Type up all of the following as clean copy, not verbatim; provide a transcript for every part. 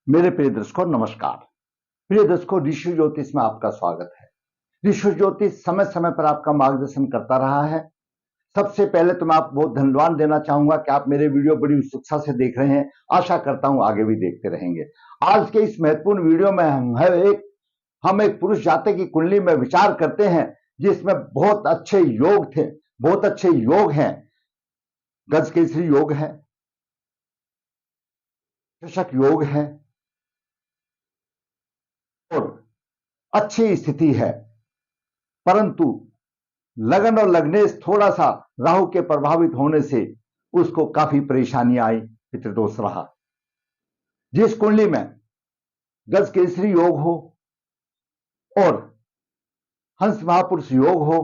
मेरे प्रिय दर्शकों नमस्कार। प्रिय दर्शकों, ऋषि ज्योतिष में आपका स्वागत है। ऋषि ज्योतिष समय समय पर आपका मार्गदर्शन करता रहा है। सबसे पहले तो मैं आपको बहुत धन्यवाद देना चाहूंगा कि आप मेरे वीडियो बड़ी उत्सुकता से देख रहे हैं। आशा करता हूं आगे भी देखते रहेंगे। आज के इस महत्वपूर्ण वीडियो में हम एक पुरुष जातक की कुंडली में विचार करते हैं, जिसमें बहुत अच्छे योग थे, बहुत अच्छे योग हैं। गज केसरी योग है, कृषक योग है और अच्छी स्थिति है, परंतु लगन और लग्नेश थोड़ा सा राहु के प्रभावित होने से उसको काफी परेशानी आई, पितृदोष रहा। जिस कुंडली में गज केसरी योग हो और हंस महापुरुष योग हो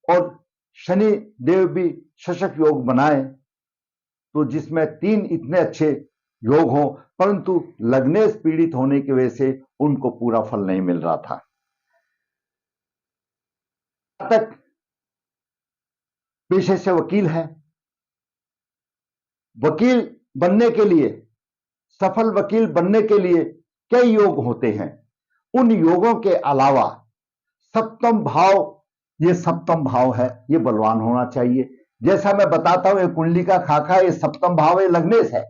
और शनि देव भी शशक योग बनाए, तो जिसमें 3 इतने अच्छे योग हो, परंतु लग्नेश पीड़ित होने की वजह से उनको पूरा फल नहीं मिल रहा था। तक पेशे से वकील है। वकील बनने के लिए, सफल वकील बनने के लिए कई योग होते हैं। उन योगों के अलावा सप्तम भाव, ये सप्तम भाव है, ये बलवान होना चाहिए। जैसा मैं बताता हूं, ये कुंडली का खाका, ये सप्तम भाव है, लग्नेश है।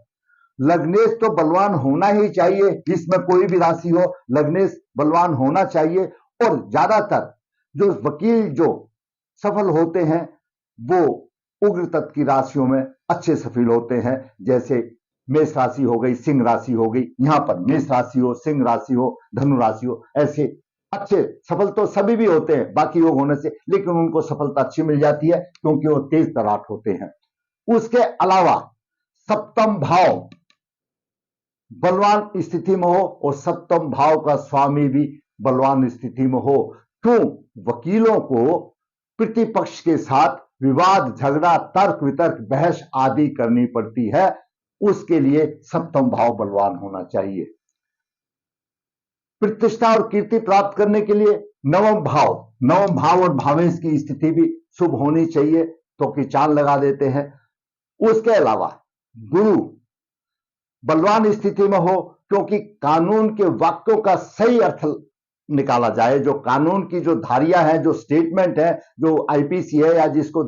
लग्नेश तो बलवान होना ही चाहिए, जिसमें कोई भी राशि हो, लग्नेश बलवान होना चाहिए। और ज्यादातर जो वकील जो सफल होते हैं वो उग्र तत्व की राशियों में अच्छे सफल होते हैं। जैसे मेष राशि हो गई, सिंह राशि हो गई, यहां पर मेष राशि हो, सिंह राशि हो, धनु राशि हो, ऐसे अच्छे सफल तो सभी भी होते हैं बाकी योग होने से, लेकिन उनको सफलता अच्छी मिल जाती है क्योंकि वो तेज तराट होते हैं। उसके अलावा सप्तम भाव बलवान स्थिति में हो और सप्तम भाव का स्वामी भी बलवान स्थिति में हो। क्यों? वकीलों को प्रतिपक्ष के साथ विवाद, झगड़ा, तर्क वितर्क, बहस आदि करनी पड़ती है। उसके लिए सप्तम भाव बलवान होना चाहिए। प्रतिष्ठा और कीर्ति प्राप्त करने के लिए नवम भाव और भावेश की स्थिति भी शुभ होनी चाहिए, तो कि चांद लगा देते हैं। उसके अलावा गुरु बलवान स्थिति में हो, क्योंकि कानून के वाक्यों का सही अर्थ निकाला जाए। जो कानून की जो धारियां हैं, जो स्टेटमेंट है, जो आईपीसी है या जिसको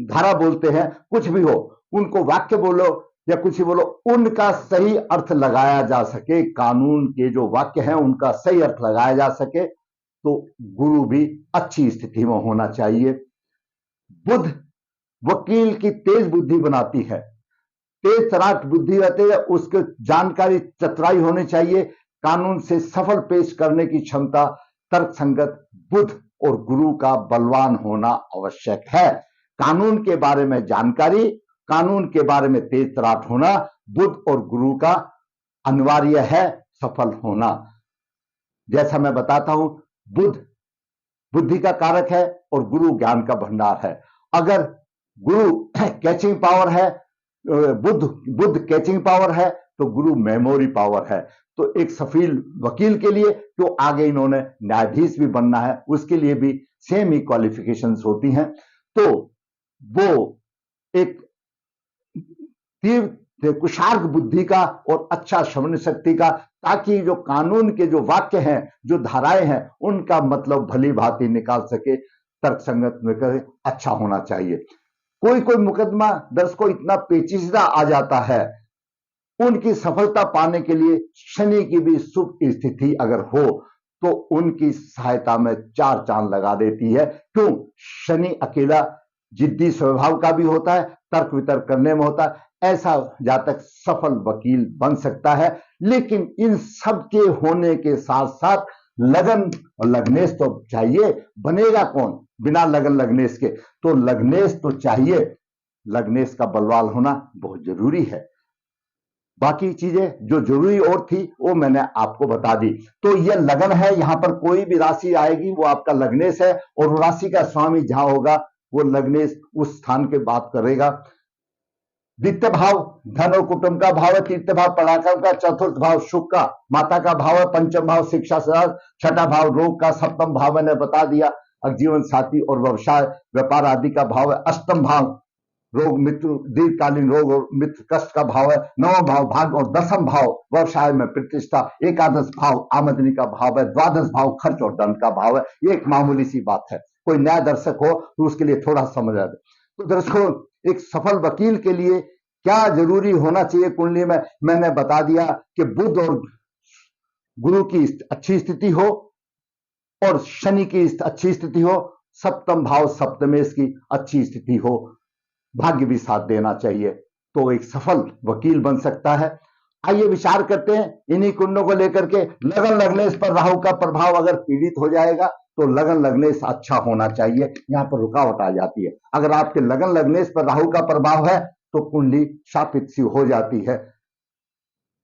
धारा बोलते हैं, कुछ भी हो, उनको वाक्य बोलो या कुछ ही बोलो, उनका सही अर्थ लगाया जा सके। कानून के जो वाक्य हैं उनका सही अर्थ लगाया जा सके, तो गुरु भी अच्छी स्थिति में होना चाहिए। बुध वकील की तेज बुद्धि बनाती है, तेज तराट बुद्धि रहती है, उसके जानकारी, चतुराई होनी चाहिए। कानून से सफल पेश करने की क्षमता, तर्क संगत बुध और गुरु का बलवान होना आवश्यक है। कानून के बारे में जानकारी, कानून के बारे में तेज तराट होना बुध और गुरु का अनिवार्य है सफल होना। जैसा मैं बताता हूं, बुध बुद्धि का कारक है और गुरु ज्ञान का भंडार है। अगर गुरु कैचिंग पावर है, बुध कैचिंग पावर है, तो गुरु मेमोरी पावर है। तो एक सफल वकील के लिए, जो आगे इन्होंने न्यायाधीश भी बनना है, उसके लिए भी सेम ही क्वालिफिकेशंस होती हैं। तो वो एक तीव्र कुशार्क बुद्धि का और अच्छा श्रवण शक्ति का, ताकि जो कानून के जो वाक्य हैं, जो धाराएं हैं, उनका मतलब भली भांति निकाल सके, तर्क संगत में अच्छा होना चाहिए। कोई कोई मुकदमा दर्शकों इतना पेचीदा आ जाता है, उनकी सफलता पाने के लिए शनि की भी शुभ स्थिति अगर हो तो उनकी सहायता में 4 चांद लगा देती है। क्यों? शनि अकेला जिद्दी स्वभाव का भी होता है, तर्क वितर्क करने में होता है। ऐसा जातक सफल वकील बन सकता है, लेकिन इन सब के होने के साथ साथ लगन और लग्नेश तो चाहिए। बनेगा कौन बिना लगन लग्नेश के? तो लग्नेश तो चाहिए। लग्नेश का बलवान होना बहुत जरूरी है। बाकी चीजें जो जरूरी और थी वो मैंने आपको बता दी। तो ये लगन है, यहां पर कोई भी राशि आएगी वो आपका लग्नेश है, और राशि का स्वामी जहां होगा वो लग्नेश उस स्थान के बात करेगा। द्वितीय भाव धन और कुटुंब का भाव है, तृतीय भाव पराक्रम का, चतुर्थ भाव सुख का, माता का भाव है, पंचम भाव शिक्षा से, छठा भाव रोग का, सप्तम भाव मैंने बता दिया जीवन साथी और व्यवसाय व्यापार आदि का भाव है, अष्टम भाव रोग मित्र, दीर्घकालीन रोग और मित्र कष्ट का भाव है। नवम भाव भाग्य और दसम भाव व्यवसाय में प्रतिष्ठा, एकादश भाव आमदनी का भाव है, द्वादश भाव खर्च और धन का भाव है। ये एक मामूली सी बात है, कोई नया दर्शक हो तो उसके लिए थोड़ा समझ आ जाए। तो दर्शकों, एक सफल वकील के लिए क्या जरूरी होना चाहिए कुंडली में, मैंने बता दिया कि बुध और गुरु की अच्छी स्थिति हो और शनि की अच्छी स्थिति हो, सप्तम भाव सप्तमेश की अच्छी स्थिति हो, भाग्य भी साथ देना चाहिए, तो एक सफल वकील बन सकता है। आइए विचार करते हैं इन्हीं कुंडों को लेकर के। लगन लग्नेश पर राहु का प्रभाव अगर पीड़ित हो जाएगा तो लगन लग्नेश अच्छा होना चाहिए, यहां पर रुकावट आ जाती है। अगर आपके लगन लग्नेश पर राहु का प्रभाव है तो कुंडली शापित सी हो जाती है।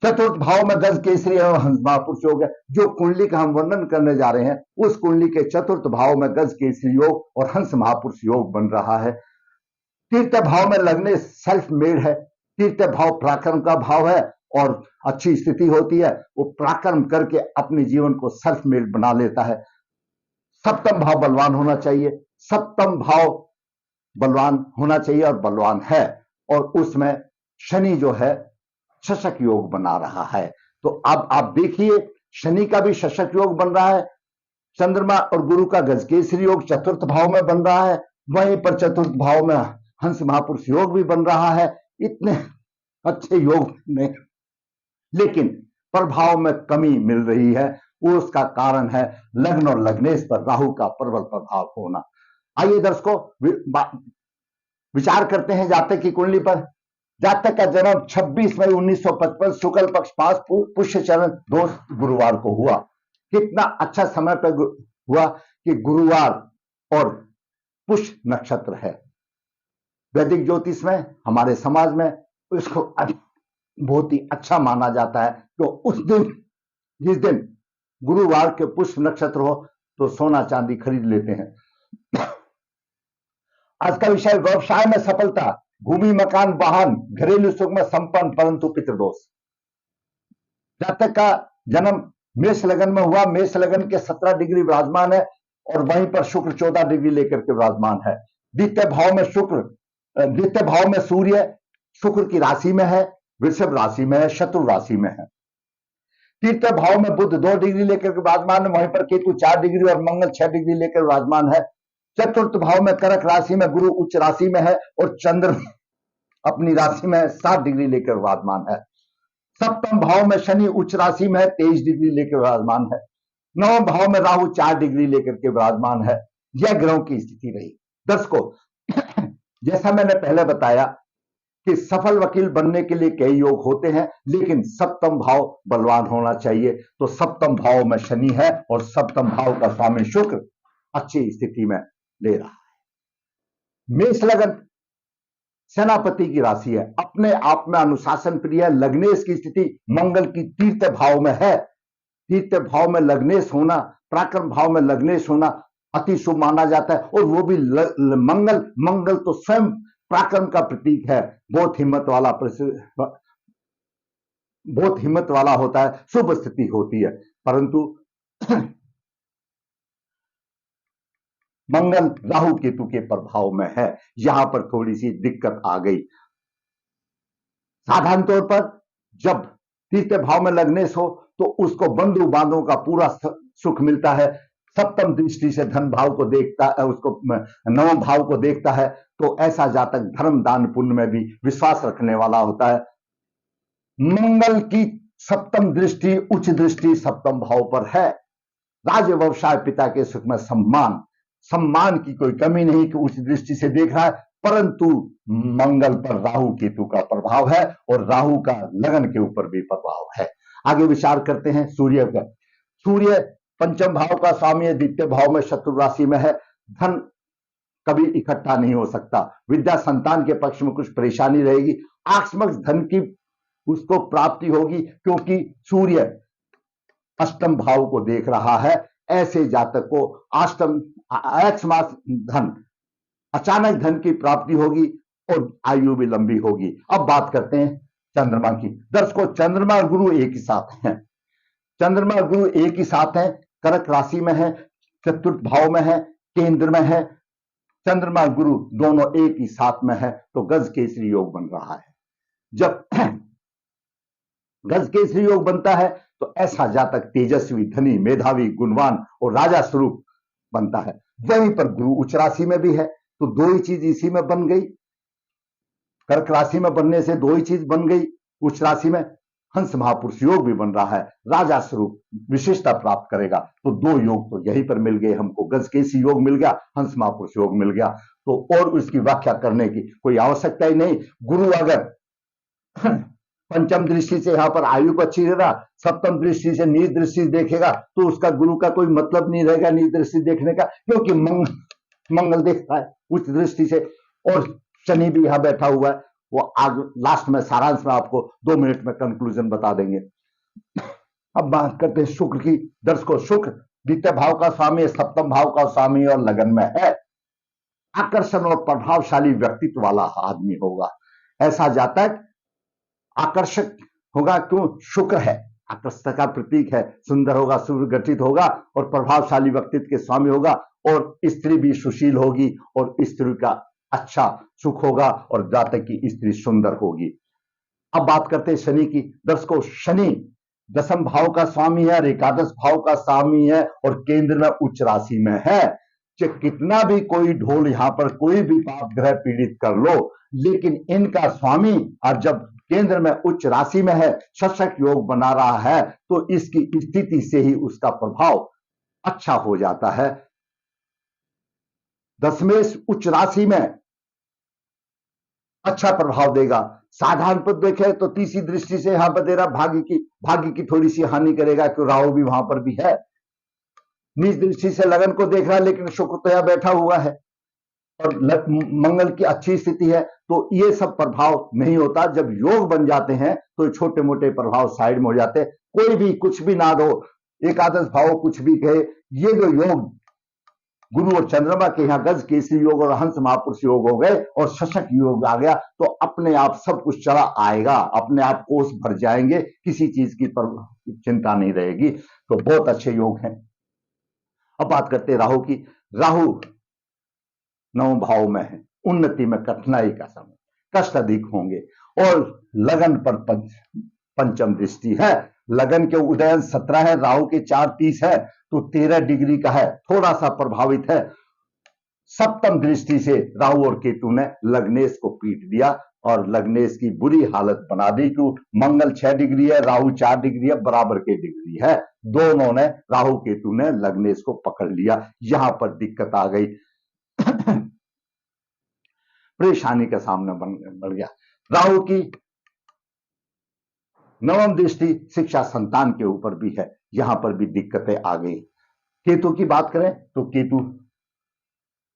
चतुर्थ भाव में गज केसरी एवं हंस महापुरुष योग है। जो कुंडली का हम वर्णन करने जा रहे हैं उस कुंडली के चतुर्थ भाव में गज केसरी योग और हंस महापुरुष योग बन रहा है। तीसरे भाव में लगने सेल्फ मेड है। तीसरे भाव पराक्रम का भाव है और अच्छी स्थिति होती है, वो पराक्रम करके अपने जीवन को सेल्फ मेड बना लेता है। सप्तम भाव बलवान होना चाहिए, सप्तम भाव बलवान होना चाहिए और बलवान है, और उसमें शनि जो है शशक योग बना रहा है। तो अब आप देखिए शनि का भी शशक योग बन रहा है, चंद्रमा और गुरु का गजकेसरी योग चतुर्थ भाव में बन रहा है, वहीं पर चतुर्थ भाव में हंस महापुरुष योग भी बन रहा है। इतने अच्छे योग में लेकिन प्रभाव में कमी मिल रही है, उसका कारण है लग्न और लग्नेश पर राहु का प्रबल प्रभाव होना। आइए दर्शकों विचार करते हैं जातक की कुंडली पर। जातक का जन्म 26 मई 1955 शुक्ल पक्ष 5 पुष्य चरण 2 गुरुवार को हुआ। कितना अच्छा समय पर हुआ कि गुरुवार और पुष्य नक्षत्र है। वैदिक ज्योतिष में हमारे समाज में इसको बहुत ही अच्छा माना जाता है। तो उस दिन जिस दिन गुरुवार के पुष्य नक्षत्र हो तो सोना चांदी खरीद लेते हैं। आज का विषय व्यवसाय में सफलता, भूमि मकान वाहन घरेलू सुख में संपन्न परंतु पितृदोष। जातक का जन्म मेष लगन में हुआ, मेष लगन के 17 डिग्री विराजमान है और वहीं पर शुक्र 14 डिग्री लेकर के विराजमान है। द्वितीय भाव में सूर्य शुक्र की राशि में है, वृषभ राशि में है, शत्रु राशि में है। तृतीय भाव में बुध 2 डिग्री लेकर के विराजमान है, वहीं पर केतु 4 डिग्री और मंगल 6 डिग्री लेकर विराजमान है। चतुर्थ भाव में कर्क राशि में गुरु उच्च राशि में है और चंद्र अपनी राशि में 7 डिग्री लेकर विराजमान है। सप्तम भाव में शनि उच्च राशि में है, 23 डिग्री लेकर विराजमान है। नवम भाव में राहु 4 डिग्री लेकर के विराजमान है। यह ग्रहों की स्थिति रही। दर्शकों, जैसा मैंने पहले बताया कि सफल वकील बनने के लिए कई योग होते हैं, लेकिन सप्तम भाव बलवान होना चाहिए। तो सप्तम भाव में शनि है और सप्तम भाव का स्वामी शुक्र अच्छी स्थिति में ले रहा है। मेष लगन सेनापति की राशि है, अपने आप में अनुशासन प्रिय है। लग्नेश की स्थिति मंगल की तीसरे भाव में है। तीसरे भाव में लग्नेश होना, पराक्रम भाव में लग्नेश होना अति शुभ माना जाता है। और वो भी मंगल तो स्वयं पराक्रम का प्रतीक है, बहुत हिम्मत वाला होता है, शुभ स्थिति होती है। परंतु मंगल राहु केतु के प्रभाव में है, यहां पर थोड़ी सी दिक्कत आ गई। साधारण तौर पर जब तीसरे भाव में लग्नेश हो तो उसको बंधु बांधों का पूरा सुख मिलता है। सप्तम दृष्टि से धन भाव को देखता है, उसको नवम भाव को देखता है, तो ऐसा जातक धर्म दान पुण्य में भी विश्वास रखने वाला होता है। मंगल की सप्तम दृष्टि उच्च दृष्टि सप्तम भाव पर है। राज्य व्यवसाय पिता के सुख में सम्मान की कोई कमी नहीं कि उच्च दृष्टि से देख रहा है, परंतु मंगल पर राहु केतु का प्रभाव है और राहु का लगन के ऊपर भी प्रभाव है। आगे विचार करते हैं सूर्य का। सूर्य पंचम भाव का स्वामी है, द्वितीय भाव में शत्रु राशि में है। धन कभी इकट्ठा नहीं हो सकता। विद्या संतान के पक्ष में कुछ परेशानी रहेगी। आकस्मिक धन की उसको प्राप्ति होगी क्योंकि सूर्य अष्टम भाव को देख रहा है। ऐसे जातक को अचानक धन की प्राप्ति होगी और आयु भी लंबी होगी। अब बात करते हैं चंद्रमा की। दर्शकों, चंद्रमा और गुरु एक ही साथ हैं। चंद्रमा और गुरु एक ही साथ हैं, कर्क राशि में है, चतुर्थ भाव में है, केंद्र में है। चंद्रमा गुरु दोनों एक ही साथ में है तो गज केसरी योग बन रहा है। जब गज केसरी योग बनता है तो ऐसा जातक तेजस्वी, धनी, मेधावी, गुणवान और राजा स्वरूप बनता है। वहीं पर गुरु उच्च राशि में भी है तो दो ही चीज इसी में बन गई। कर्क राशि में बनने से दो ही चीज बन गई। उच्च राशि में हंस महापुरुष योग भी बन रहा है, राजा स्वरूप विशेषता प्राप्त करेगा। तो दो योग तो यहीं पर मिल गए हमको, गजकेसी योग मिल गया, हंस महापुरुष योग मिल गया। तो और उसकी व्याख्या करने की कोई आवश्यकता ही नहीं। गुरु अगर पंचम दृष्टि से यहां पर आयु को अच्छी देगा, सप्तम दृष्टि से नीच दृष्टि देखेगा तो उसका गुरु का कोई मतलब नहीं रहेगा नीच दृष्टि देखने का, क्योंकि मंगल देखता है उच्च दृष्टि से। और शनि भी यहां बैठा हुआ है, वो आज लास्ट में सारांश में आपको 2 मिनट में कंक्लूजन बता देंगे। अब बात करते हैं शुक्र की। दर्शकों, शुक्र द्वितीय भाव का स्वामी, सप्तम भाव का स्वामी और लगन में है। आकर्षण और प्रभावशाली व्यक्तित्व वाला आदमी होगा। ऐसा जातक आकर्षक होगा, क्यों? शुक्र है, आकर्षण का प्रतीक है। सुंदर होगा, सुगठित होगा और प्रभावशाली व्यक्तित्व के स्वामी होगा। और स्त्री भी सुशील होगी और स्त्री का अच्छा सुख होगा और जातक की स्त्री सुंदर होगी। अब बात करते हैं शनि की। दर्शकों, शनि दशम भाव का स्वामी है, एकादश भाव का स्वामी है और केंद्र में उच्च राशि में है। चाहे कितना भी कोई ढोल यहां पर कोई भी पाप ग्रह पीड़ित कर लो, लेकिन इनका स्वामी और जब केंद्र में उच्च राशि में है, शशक योग बना रहा है, तो इसकी स्थिति से ही उसका प्रभाव अच्छा हो जाता है। दशमेश उच्च राशि में अच्छा प्रभाव देगा। साधारण पद देखे तो तीसरी दृष्टि से यहां पर दे रहा भाग्य की थोड़ी सी हानि करेगा, क्योंकि राहु भी वहां पर भी है। नीच दृष्टि से लगन को देख रहा है, लेकिन शुक्र तो यहां बैठा हुआ है और मंगल की अच्छी स्थिति है, तो ये सब प्रभाव नहीं होता। जब योग बन जाते हैं तो छोटे मोटे प्रभाव साइड में हो जाते हैं। कोई भी कुछ भी ना दो, एकादश भाव कुछ भी कहे, ये जो योग गुरु और चंद्रमा के यहाँ गज केसरी योग और हंस महापुरुष योग हो गए और शशक योग आ गया, तो अपने आप सब कुछ चला आएगा, अपने आप कोष भर जाएंगे, किसी चीज की चिंता नहीं रहेगी। तो बहुत अच्छे योग हैं। अब बात करते हैं राहु की। राहु 9 भाव में है, उन्नति में कठिनाई का समय, कष्ट अधिक होंगे और लगन पर पंचम दृष्टि है। लगन के उदयन 17 है, राहु के 4:30 है, तो 13 डिग्री का है, थोड़ा सा प्रभावित है। सप्तम दृष्टि से राहु और केतु ने लग्नेश को पीट दिया और लग्नेश की बुरी हालत बना दी। क्यों? मंगल 6 डिग्री है, राहु 4 डिग्री है, बराबर के डिग्री है। दोनों ने, राहु केतु ने लग्नेश को पकड़ लिया। यहां पर दिक्कत आ गई, परेशानी का सामना बढ़ गया। राहु की 9वीं दृष्टि शिक्षा संतान के ऊपर भी है, यहां पर भी दिक्कतें आ गई। केतु की बात करें तो केतु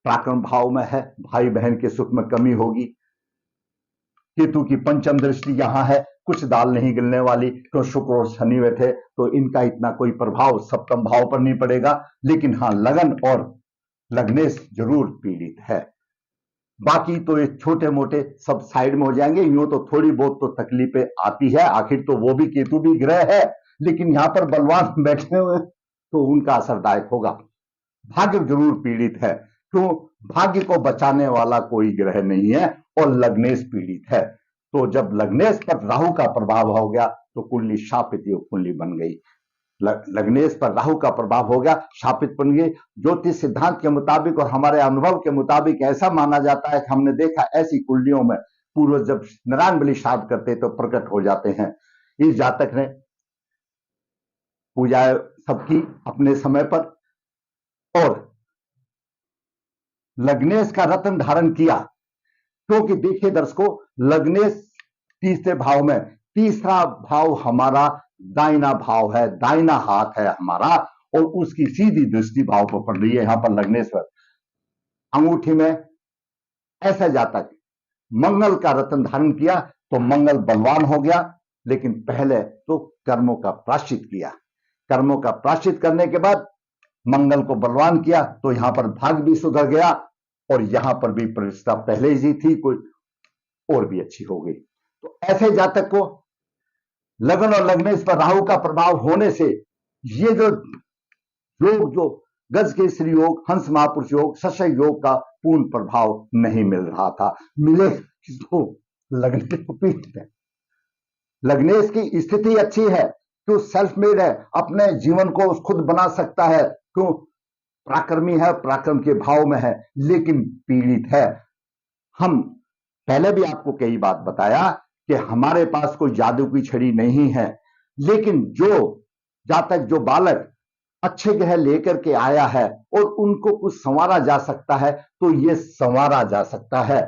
पराक्रम भाव में है, भाई बहन के सुख में कमी होगी। केतु की पंचम दृष्टि यहां है, कुछ दाल नहीं गिलने वाली, तो शुक्र और शनि में थे तो इनका इतना कोई प्रभाव सप्तम भाव पर नहीं पड़ेगा। लेकिन हां, लगन और लग्नेश जरूर पीड़ित है। बाकी तो ये छोटे मोटे सब साइड में हो जाएंगे। यूं तो थोड़ी बहुत तो तकलीफें आती है, आखिर तो वो भी केतु भी ग्रह है, लेकिन यहां पर बलवान बैठे हुए तो उनका असरदायक होगा। भाग्य जरूर पीड़ित है, क्यों? भाग्य को बचाने वाला कोई ग्रह नहीं है और लग्नेश पीड़ित है। तो जब लग्नेश पर राहु का प्रभाव हो गया तो कुंडली शापित योग कुंडली बन गई। लग्नेश पर राहु का प्रभाव हो गया, शापित बन गई। ज्योतिष सिद्धांत के मुताबिक और हमारे अनुभव के मुताबिक ऐसा माना जाता है कि हमने देखा ऐसी कुंडलियों में पूर्वज जब नारायण बलि श्राद्ध करते तो प्रकट हो जाते हैं। इस जातक ने पूजा सबकी अपने समय पर और लग्नेश का रत्न धारण किया, क्योंकि देखिए दर्शकों, लग्नेश तीसरे भाव में, तीसरा भाव हमारा दाहिना भाव है, दाहिना हाथ है हमारा, और उसकी सीधी दृष्टि भाव पर पड़ रही है यहां पर लग्नेश पर। अंगूठी में ऐसा जातक मंगल का रत्न धारण किया तो मंगल बलवान हो गया, लेकिन पहले तो कर्मों का प्रायश्चित किया। कर्मों का प्रायश्चित करने के बाद मंगल को बलवान किया तो यहां पर भाग्य भी सुधर गया और यहां पर भी प्रतिष्ठा पहले ही थी, कोई और भी अच्छी हो गई। तो ऐसे जातक को लगन और लग्नेश पर राहु का प्रभाव होने से ये जो लोग जो गज केसरी योग, हंस महापुरुष योग, शशय योग का पूर्ण प्रभाव नहीं मिल रहा था। मिले किसको? लग्नेश को पीठ पे। लग्नेश की स्थिति अच्छी है, क्यों? सेल्फ मेड है, अपने जीवन को खुद बना सकता है, क्यों? पराक्रमी है, पराक्रम के भाव में है, लेकिन पीड़ित है। हम पहले भी आपको कई बात बताया कि हमारे पास कोई जादू की छड़ी नहीं है, लेकिन जो जातक, जो बालक अच्छे ग्रह लेकर के आया है और उनको कुछ संवारा जा सकता है, तो ये संवारा जा सकता है।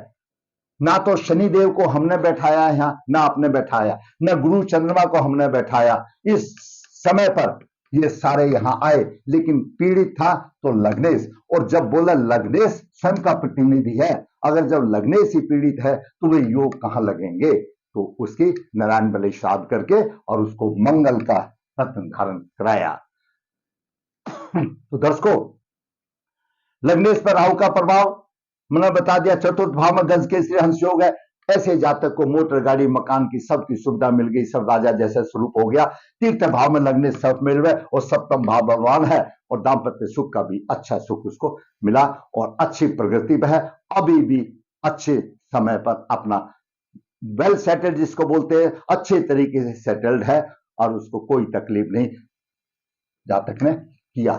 ना तो शनिदेव को हमने बैठाया यहां, ना आपने बैठाया, ना गुरु चंद्रमा को हमने बैठाया। इस समय पर ये सारे यहां आए, लेकिन पीड़ित था तो लग्नेश। और जब बोला लग्नेश स्वयं का प्रतिनिधि है, अगर जब लग्नेश ही पीड़ित है तो वे योग कहां लगेंगे? तो उसकी नारायण बलि श्राद्ध करके और उसको मंगल का रत्न धारण कराया। तो दर्शकों, लग्नेश पर राहु का प्रभाव मैंने बता दिया। चतुर्थ भाव में गज केसरी हंस योग है। ऐसे जातक को मोटर गाड़ी मकान की सबकी सुविधा मिल गई, सब राजा जैसे स्वरूप हो गया। तीर्थ भाव में लग्नेश सर्फ मिल रहे और सप्तम भाव भगवान है और दाम्पत्य सुख का भी अच्छा सुख उसको मिला और अच्छी प्रगति पर है। अभी भी अच्छे समय पर अपना वेल सेटल्ड जिसको बोलते हैं, अच्छे तरीके से सेटल्ड है और उसको कोई तकलीफ नहीं। जातक ने किया,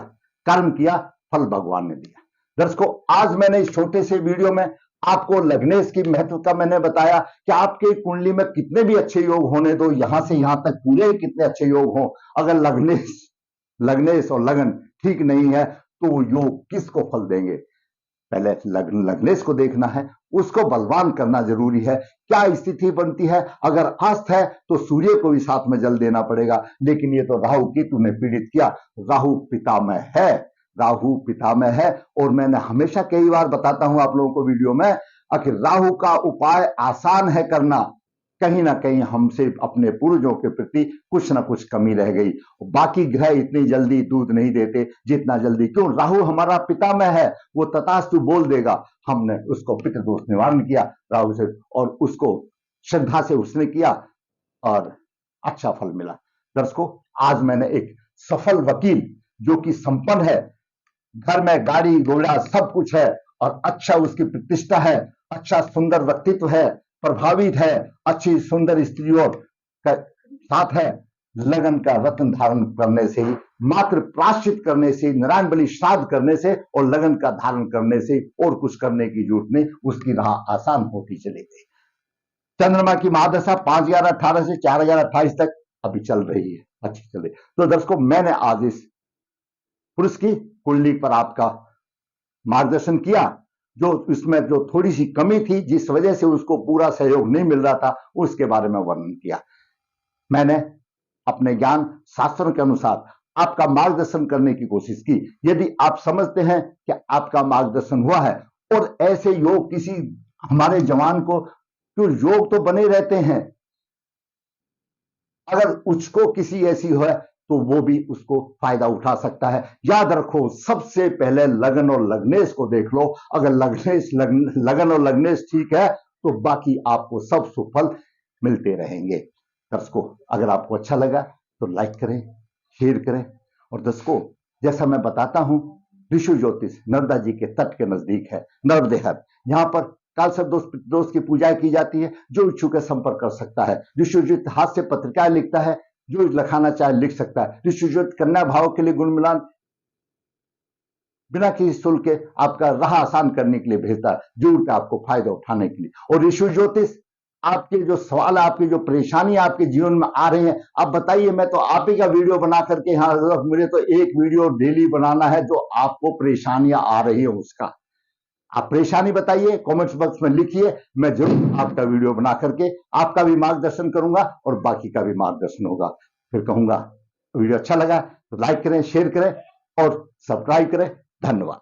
कर्म किया, फल भगवान ने दिया। दर्शकों, आज मैंने इस छोटे से वीडियो में आपको लग्नेश की महत्व का मैंने बताया कि आपके कुंडली में कितने भी अच्छे योग होने दो, यहां से यहां तक पूरे कितने अच्छे योग हो, अगर लग्नेश और लगन ठीक नहीं है तो वो योग किसको फल देंगे? पहले लग्नेश को देखना है, उसको बलवान करना जरूरी है। क्या स्थिति बनती है? अगर अस्त है तो सूर्य को भी साथ में जल देना पड़ेगा, लेकिन ये तो राहु केतु ने पीड़ित किया। राहु पितामह है, राहु पितामह है। और मैंने हमेशा कई बार बताता हूं आप लोगों को वीडियो में, आखिर राहु का उपाय आसान है करना, कहीं ना कहीं हमसे अपने पूर्वजों के प्रति कुछ ना कुछ कमी रह गई। बाकी ग्रह इतनी जल्दी दूध नहीं देते जितना जल्दी, क्यों? राहु हमारा पितामह है, वो तथास्तु बोल देगा। हमने उसको पितृदोष निवारण किया राहु से, और उसको श्रद्धा से उसने किया और अच्छा फल मिला। दर्शकों, आज मैंने एक सफल वकील जो कि संपन्न है, घर में गाड़ी घोड़ा सब कुछ है और अच्छा उसकी प्रतिष्ठा है, अच्छा सुंदर व्यक्तित्व है, प्रभावित है, अच्छी सुंदर स्त्रियों का साथ है, लगन का रत्न धारण करने से ही, मात्र प्राश्चित करने से, नारायण बलि श्राद्ध करने से और लगन का धारण करने से और कुछ करने की जरूरत नहीं, उसकी राह आसान होती चली गई। चंद्रमा की महादशा 5/11/18 से 4/28 तक अभी चल रही है, अच्छी चल रही। तो दर्शकों, मैंने आज इस पुरुष की कुंडली पर आपका मार्गदर्शन किया, जो इसमें जो थोड़ी सी कमी थी, जिस वजह से उसको पूरा सहयोग नहीं मिल रहा था, उसके बारे में वर्णन किया। मैंने अपने ज्ञान शास्त्रों के अनुसार आपका मार्गदर्शन करने की कोशिश की। यदि आप समझते हैं कि आपका मार्गदर्शन हुआ है और ऐसे योग किसी हमारे जवान को, तो योग तो बने रहते हैं, अगर उसको किसी ऐसी है तो वो भी उसको फायदा उठा सकता है। याद रखो, सबसे पहले लगन और लग्नेश को देख लो। अगर लगन और लग्नेश ठीक है तो बाकी आपको सब सुफल मिलते रहेंगे। दर्शकों, अगर आपको अच्छा लगा तो लाइक करें, शेयर करें। और दर्शकों, जैसा मैं बताता हूं, ऋषि ज्योतिष नर्मदा जी के तट के नजदीक है, नर्मदेहर। यहां पर काल सर्प दोष की पूजा की जाती है। जो इच्छुक है संपर्क कर सकता है। ऋषि ज्योतिष हाथ से पत्रिकाएं लिखता है, जो लिखाना चाहे लिख सकता है। ऋषि ज्योतिष कन्या भाव के लिए गुण मिलान बिना किसी शुल्क के आपका राह आसान करने के लिए भेजता है, जरूरत है आपको फायदा उठाने के लिए। और ऋषि ज्योतिष आपके जो सवाल, आपकी जो परेशानी आपके जीवन में आ रही है, आप बताइए। मैं तो आप ही का वीडियो बना करके यहाँ, मुझे तो एक वीडियो डेली बनाना है जो आपको परेशानियां आ रही है उसका। आप परेशानी बताइए, कमेंट्स बॉक्स में लिखिए, मैं जरूर आपका वीडियो बना करके आपका भी मार्गदर्शन करूंगा और बाकी का भी मार्गदर्शन होगा। फिर कहूंगा वीडियो अच्छा लगा तो लाइक करें, शेयर करें और सब्सक्राइब करें। धन्यवाद।